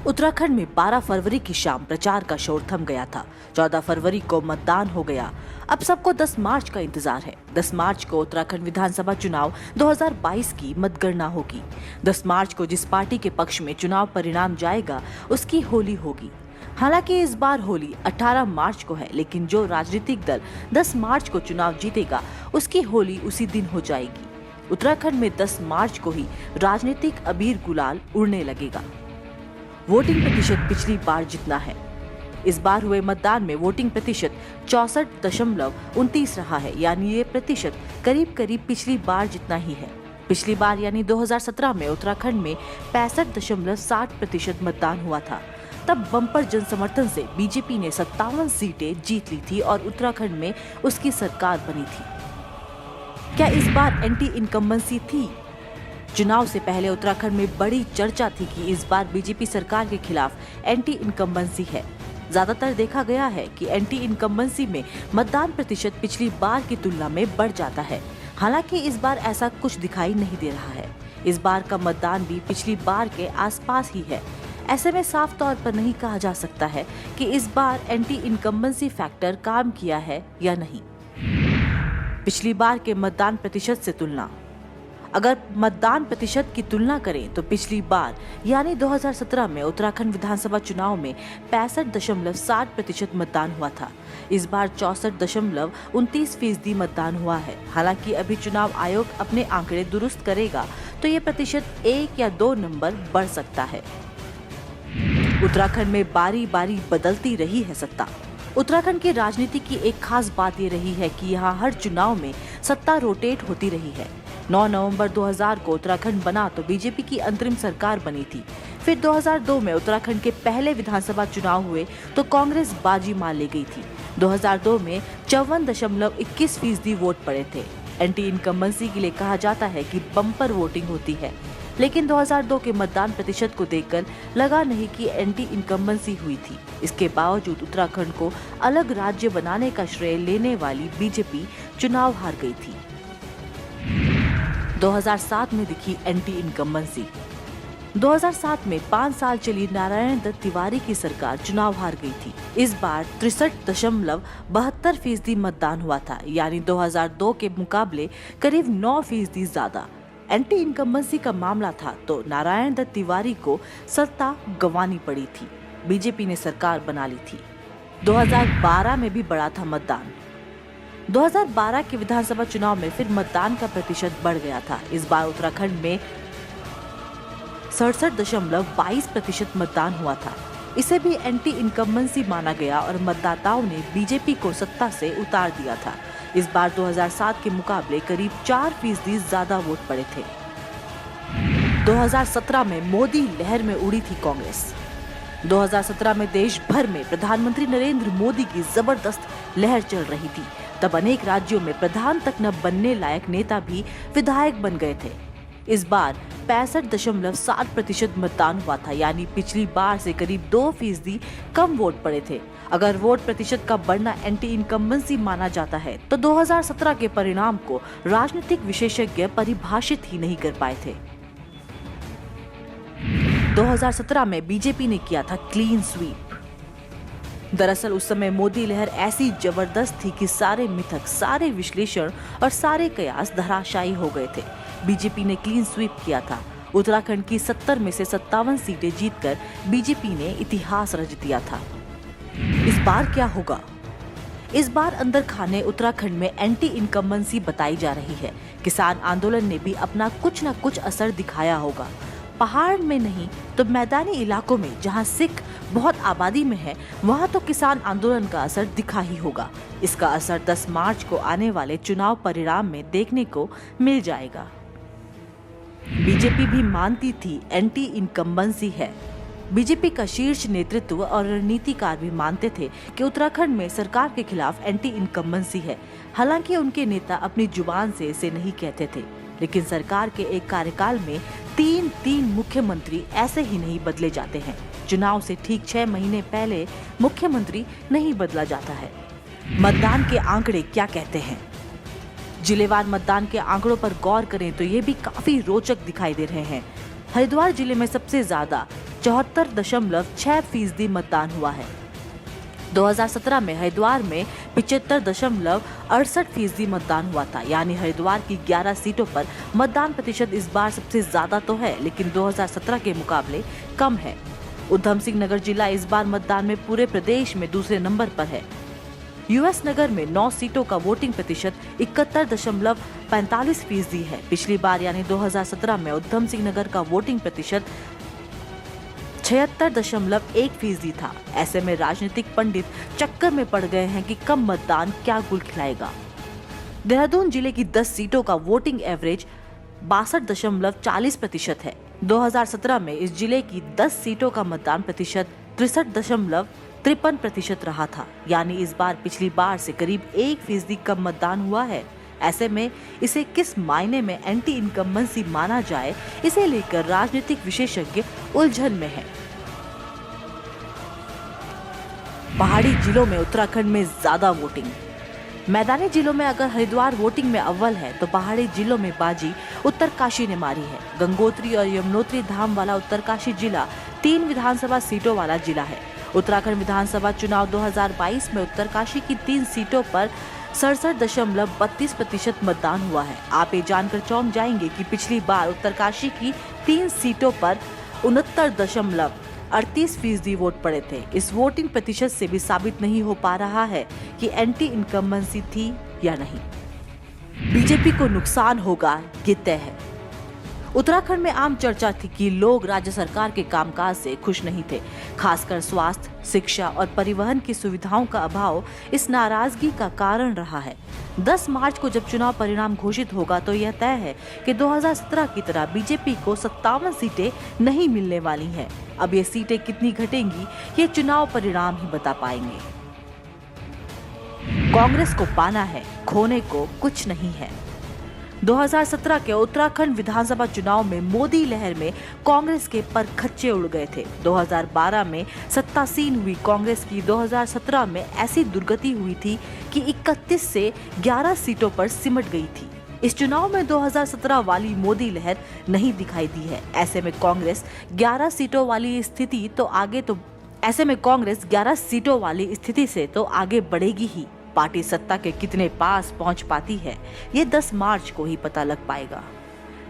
उत्तराखंड में 12 फरवरी की शाम प्रचार का शोर थम गया था। 14 फरवरी को मतदान हो गया। अब सबको 10 मार्च का इंतजार है। 10 मार्च को उत्तराखंड विधानसभा चुनाव 2022 की मतगणना होगी। 10 मार्च को जिस पार्टी के पक्ष में चुनाव परिणाम जाएगा उसकी होली होगी। हालांकि इस बार होली 18 मार्च को है, लेकिन जो राजनीतिक दल 10 मार्च को चुनाव जीतेगा उसकी होली उसी दिन हो जाएगी। उत्तराखंड में 10 मार्च को ही राजनीतिक अबीर गुलाल उड़ने लगेगा। वोटिंग प्रतिशत पिछली बार जितना है। इस बार हुए मतदान में वोटिंग प्रतिशत 64.29 रहा है, यानी ये प्रतिशत करीब करीब पिछली बार जितना ही है। पिछली बार यानी 2017 में उत्तराखंड में 65.60% मतदान हुआ था। तब बम्पर जनसमर्थन से बीजेपी ने 57 सीटें जीत ली थी और उत्तराखंड में उसकी सरकार बनी थी। क्या इस बार एंटी इनकम्बेंसी थी? चुनाव से पहले उत्तराखंड में बड़ी चर्चा थी कि इस बार बीजेपी सरकार के खिलाफ एंटी इनकम्बेंसी है। ज्यादातर देखा गया है कि एंटी इनकम्बेंसी में मतदान प्रतिशत पिछली बार की तुलना में बढ़ जाता है। हालांकि इस बार ऐसा कुछ दिखाई नहीं दे रहा है। इस बार का मतदान भी पिछली बार के आसपास ही है। ऐसे में साफ तौर पर नहीं कहा जा सकता है कि इस बार एंटी इनकम्बेंसी फैक्टर काम किया है या नहीं। पिछली बार के मतदान प्रतिशत से तुलना। अगर मतदान प्रतिशत की तुलना करें तो पिछली बार यानी 2017 में उत्तराखंड विधानसभा चुनाव में 65.60% मतदान हुआ था। इस बार 64.29% मतदान हुआ है। हालांकि अभी चुनाव आयोग अपने आंकड़े दुरुस्त करेगा तो ये प्रतिशत 1 या 2 नंबर बढ़ सकता है। उत्तराखंड में बारी बारी बदलती रही है सत्ता। उत्तराखंड की राजनीति की एक खास बात ये रही है कि यहाँ हर चुनाव में सत्ता रोटेट होती रही है। 9 नवंबर 2000 को उत्तराखंड बना तो बीजेपी की अंतरिम सरकार बनी थी। फिर 2002 में उत्तराखंड के पहले विधानसभा चुनाव हुए तो कांग्रेस बाजी मार ले गई थी। 2002 में 54.21% वोट पड़े थे। एंटी इनकम्बेंसी के लिए कहा जाता है कि बम्पर वोटिंग होती है, लेकिन 2002 के मतदान प्रतिशत को देखकर लगा नहीं कि एंटी इनकम्बेंसी हुई थी। इसके बावजूद उत्तराखंड को अलग राज्य बनाने का श्रेय लेने वाली बीजेपी चुनाव हार गई थी। 2007 में दिखी एंटी इनकम्बेंसी। 2007 में 5 साल चली नारायण दत्त तिवारी की सरकार चुनाव हार गई थी। इस बार 63.72% मतदान हुआ था, यानी 2002 के मुकाबले करीब 9% ज्यादा। एंटी इनकम्बेंसी का मामला था तो नारायण दत्त तिवारी को सत्ता गंवानी पड़ी थी। बीजेपी ने सरकार बना ली थी। 2012 में भी बढ़ा था मतदान। 2012 के विधानसभा चुनाव में फिर मतदान का प्रतिशत बढ़ गया था। इस बार उत्तराखंड में 67.22% मतदान हुआ था। इसे भी एंटी इनकम्बेंसी माना गया और मतदाताओं ने बीजेपी को सत्ता से उतार दिया था। इस बार 2007 के मुकाबले करीब 4% ज्यादा वोट पड़े थे। 2017 में मोदी लहर में उड़ी थी कांग्रेस। 2017 में देश भर में प्रधानमंत्री नरेंद्र मोदी की जबरदस्त लहर चल रही थी। तब अनेक राज्यों में प्रधान तक न बनने लायक नेता भी विधायक बन गए थे। इस बार 65.60% मतदान हुआ था, यानी पिछली बार से करीब 2% कम वोट पड़े थे। अगर वोट प्रतिशत का बढ़ना एंटी इनकम्बेंसी माना जाता है तो 2017 के परिणाम को राजनीतिक विशेषज्ञ परिभाषित ही नहीं कर पाए थे। 2017 में बीजेपी ने किया था क्लीन स्वीप। दरअसल उस समय मोदी लहर ऐसी जबरदस्त थी कि सारे मिथक, सारे विश्लेषण और सारे कयास धराशायी हो गए थे। बीजेपी ने क्लीन स्वीप किया था। उत्तराखंड की 70 में से 57 सीटें जीतकर बीजेपी ने इतिहास रच दिया था। इस बार क्या होगा? इस बार अंदर खाने उत्तराखंड में एंटी इनकम्बेंसी बताई जा रही है। किसान आंदोलन ने भी अपना कुछ न कुछ असर दिखाया होगा। पहाड़ में नहीं तो मैदानी इलाकों में जहां सिख बहुत आबादी में है, वहां तो किसान आंदोलन का असर दिखा ही होगा। इसका असर 10 मार्च को आने वाले चुनाव परिणाम में देखने को मिल जाएगा। बीजेपी भी मानती थी एंटी इनकम्बेंसी है। बीजेपी का शीर्ष नेतृत्व और रणनीतिकार भी मानते थे कि उत्तराखंड में सरकार के खिलाफ एंटी इनकम्बेंसी है। हालांकि उनके नेता अपनी जुबान से इसे नहीं कहते थे, लेकिन सरकार के एक कार्यकाल में 3 मुख्यमंत्री ऐसे ही नहीं बदले जाते हैं। चुनाव से ठीक 6 महीने पहले मुख्यमंत्री नहीं बदला जाता है। मतदान के आंकड़े क्या कहते हैं? जिलेवार मतदान के आंकड़ों पर गौर करें तो ये भी काफी रोचक दिखाई दे रहे हैं। हरिद्वार जिले में सबसे ज्यादा 74.6% मतदान हुआ है। 2017 में हरिद्वार में 75.68% मतदान हुआ था, यानी हरिद्वार की 11 सीटों पर मतदान प्रतिशत इस बार सबसे ज्यादा तो है, लेकिन 2017 के मुकाबले कम है। उधम सिंह नगर जिला इस बार मतदान में पूरे प्रदेश में दूसरे नंबर पर है। यूएस नगर में 9 सीटों का वोटिंग प्रतिशत 71.45% है। पिछली बार यानी 2017 में उधम सिंह नगर का वोटिंग प्रतिशत 76.1% था। ऐसे में राजनीतिक पंडित चक्कर में पड़ गए हैं कि कम मतदान क्या गुल खिलाएगा। देहरादून जिले की 10 सीटों का वोटिंग एवरेज 62.40% है। 2017 में इस जिले की 10 सीटों का मतदान प्रतिशत 63.53% रहा था, यानी इस बार पिछली बार से करीब 1% कम मतदान हुआ है। ऐसे में इसे किस मायने में एंटी इनकम्बेंसी माना जाए, इसे लेकर राजनीतिक विशेषज्ञ उलझन में हैं। पहाड़ी जिलों में उत्तराखंड में ज्यादा वोटिंग। मैदानी जिलों में अगर हरिद्वार वोटिंग में अव्वल है, तो पहाड़ी जिलों में बाजी उत्तरकाशी ने मारी है। गंगोत्री और यमुनोत्री धाम वाला उत्तरकाशी जिला 3 विधानसभा सीटों वाला जिला है। उत्तराखंड विधानसभा चुनाव 2022 में उत्तरकाशी की 3 सीटों पर 67.32% मतदान हुआ है। आप ये जानकर चौंक जाएंगे कि पिछली बार उत्तरकाशी की 3 सीटों पर 69.38% वोट पड़े थे। इस वोटिंग प्रतिशत से भी साबित नहीं हो पा रहा है कि एंटी इनकम्बेंसी थी या नहीं। बीजेपी को नुकसान होगा, ये तय है। उत्तराखंड में आम चर्चा थी कि लोग राज्य सरकार के कामकाज से खुश नहीं थे। खासकर स्वास्थ्य, शिक्षा और परिवहन की सुविधाओं का अभाव इस नाराजगी का कारण रहा है। 10 मार्च को जब चुनाव परिणाम घोषित होगा तो यह तय है कि 2017 की तरह बीजेपी को 57 सीटें नहीं मिलने वाली हैं। अब ये सीटें कितनी घटेंगी, ये चुनाव परिणाम ही बता पाएंगे। कांग्रेस को पाना है, खोने को कुछ नहीं है। 2017 के उत्तराखंड विधानसभा चुनाव में मोदी लहर में कांग्रेस के पर खच्चे उड़ गए थे। 2012 में सत्तासीन हुई कांग्रेस की 2017 में ऐसी दुर्गति हुई थी कि 31 से 11 सीटों पर सिमट गई थी। इस चुनाव में 2017 वाली मोदी लहर नहीं दिखाई दी है। ऐसे में कांग्रेस 11 सीटों वाली स्थिति से तो आगे बढ़ेगी ही। पार्टी सत्ता के कितने पास पहुंच पाती है, ये 10 मार्च को ही पता लग पाएगा।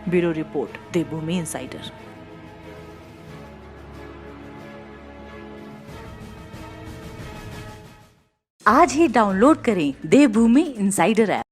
ब्यूरो रिपोर्ट, देवभूमि इनसाइडर। आज ही डाउनलोड करें देवभूमि इनसाइडर ऐप।